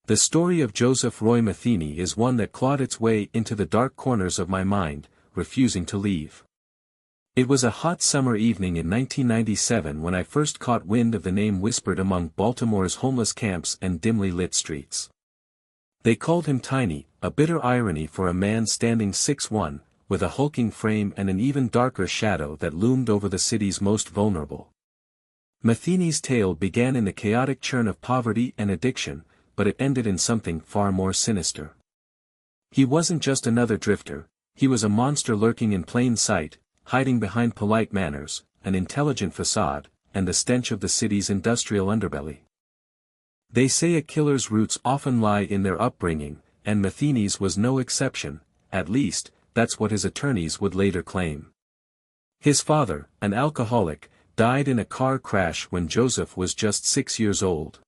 The story of Joseph Roy Metheny is one that clawed its way into the dark corners of my mind, refusing to leave. It was a hot summer evening in 1997 when I first caught wind of the name whispered among Baltimore's homeless camps and dimly lit streets. They called him Tiny, a bitter irony for a man standing 6'1", with a hulking frame and an even darker shadow that loomed over the city's most vulnerable. Metheny's tale began in the chaotic churn of poverty and addiction, but it ended in something far more sinister. He wasn't just another drifter, he was a monster lurking in plain sight, hiding behind polite manners, an intelligent facade, and the stench of the city's industrial underbelly. They say a killer's roots often lie in their upbringing, and Metheny's was no exception, at least, that's what his attorneys would later claim. His father, an alcoholic, died in a car crash when Joseph was just 6 years old.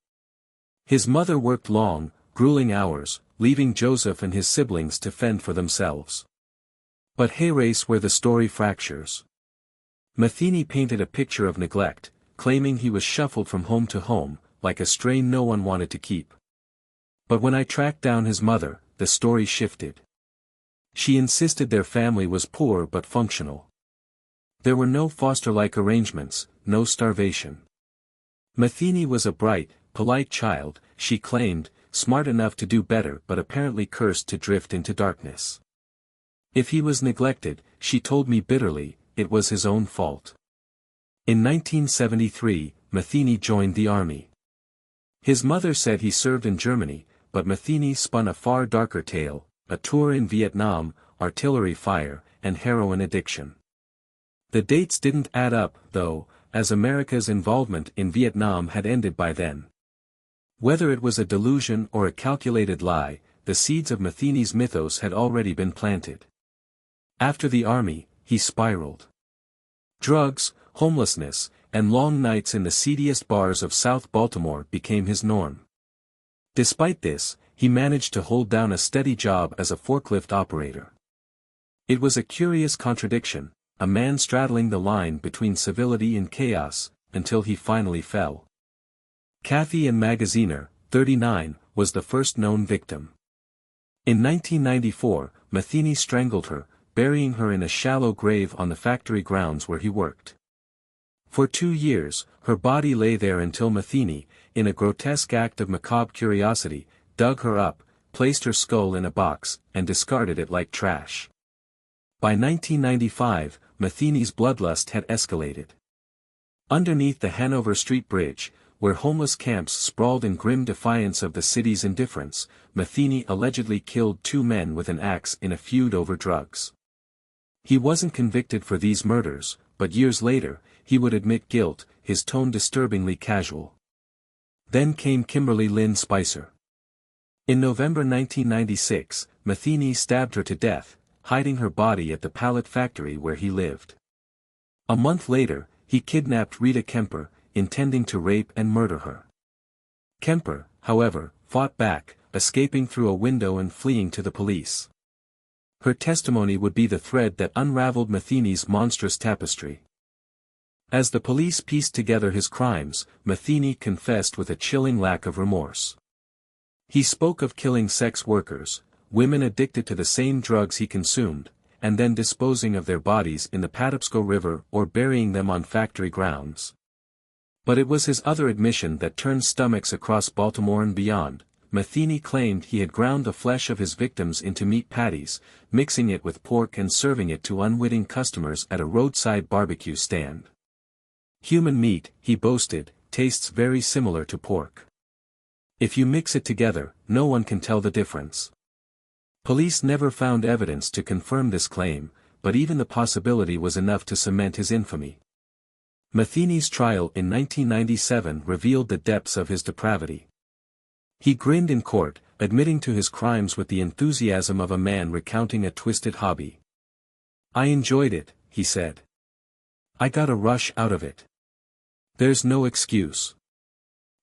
His mother worked long, grueling hours, leaving Joseph and his siblings to fend for themselves. But here's where the story fractures. Metheny painted a picture of neglect, claiming he was shuffled from home to home, like a stray no one wanted to keep. But when I tracked down his mother, the story shifted. She insisted their family was poor but functional. There were no foster-like arrangements, no starvation. Metheny was a bright, polite child, she claimed, smart enough to do better but apparently cursed to drift into darkness. If he was neglected, she told me bitterly, it was his own fault. In 1973, Metheny joined the army. His mother said he served in Germany, but Metheny spun a far darker tale, a tour in Vietnam, artillery fire, and heroin addiction. The dates didn't add up, though, as America's involvement in Vietnam had ended by then. Whether it was a delusion or a calculated lie, the seeds of Metheny's mythos had already been planted. After the army, he spiraled. Drugs, homelessness, and long nights in the seediest bars of South Baltimore became his norm. Despite this, he managed to hold down a steady job as a forklift operator. It was a curious contradiction, a man straddling the line between civility and chaos, until he finally fell. Kathy Ann Magaziner, 39, was the first known victim. In 1994, Metheny strangled her, burying her in a shallow grave on the factory grounds where he worked. For 2 years, her body lay there until Metheny, in a grotesque act of macabre curiosity, dug her up, placed her skull in a box, and discarded it like trash. By 1995, Metheny's bloodlust had escalated. Underneath the Hanover Street Bridge, where homeless camps sprawled in grim defiance of the city's indifference, Metheny allegedly killed 2 men with an axe in a feud over drugs. He wasn't convicted for these murders, but years later, he would admit guilt, his tone disturbingly casual. Then came Kimberly Lynn Spicer. In November 1996, Metheny stabbed her to death, hiding her body at the pallet factory where he lived. A month later, he kidnapped Rita Kemper, intending to rape and murder her. Kemper, however, fought back, escaping through a window and fleeing to the police. Her testimony would be the thread that unraveled Metheny's monstrous tapestry. As the police pieced together his crimes, Metheny confessed with a chilling lack of remorse. He spoke of killing sex workers, women addicted to the same drugs he consumed, and then disposing of their bodies in the Patapsco River or burying them on factory grounds. But it was his other admission that turned stomachs across Baltimore and beyond. Metheny claimed he had ground the flesh of his victims into meat patties, mixing it with pork and serving it to unwitting customers at a roadside barbecue stand. Human meat, he boasted, tastes very similar to pork. If you mix it together, no one can tell the difference. Police never found evidence to confirm this claim, but even the possibility was enough to cement his infamy. Metheny's trial in 1997 revealed the depths of his depravity. He grinned in court, admitting to his crimes with the enthusiasm of a man recounting a twisted hobby. "I enjoyed it," he said. "I got a rush out of it. There's no excuse.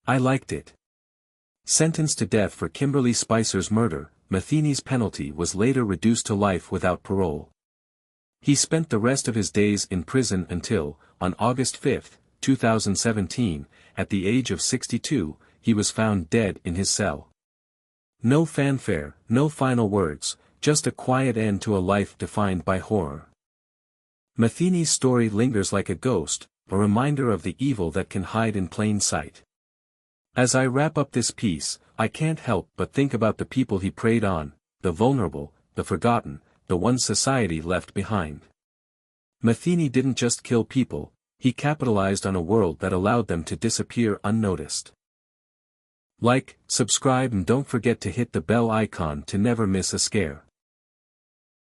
I liked it." Sentenced to death for Kimberly Spicer's murder, Metheny's penalty was later reduced to life without parole. He spent the rest of his days in prison until, on August 5, 2017, at the age of 62, he was found dead in his cell. No fanfare, no final words, just a quiet end to a life defined by horror. Metheny's story lingers like a ghost, a reminder of the evil that can hide in plain sight. As I wrap up this piece, I can't help but think about the people he preyed on, the vulnerable, the forgotten, the ones society left behind. Metheny didn't just kill people, he capitalized on a world that allowed them to disappear unnoticed. Like, subscribe and don't forget to hit the bell icon to never miss a scare.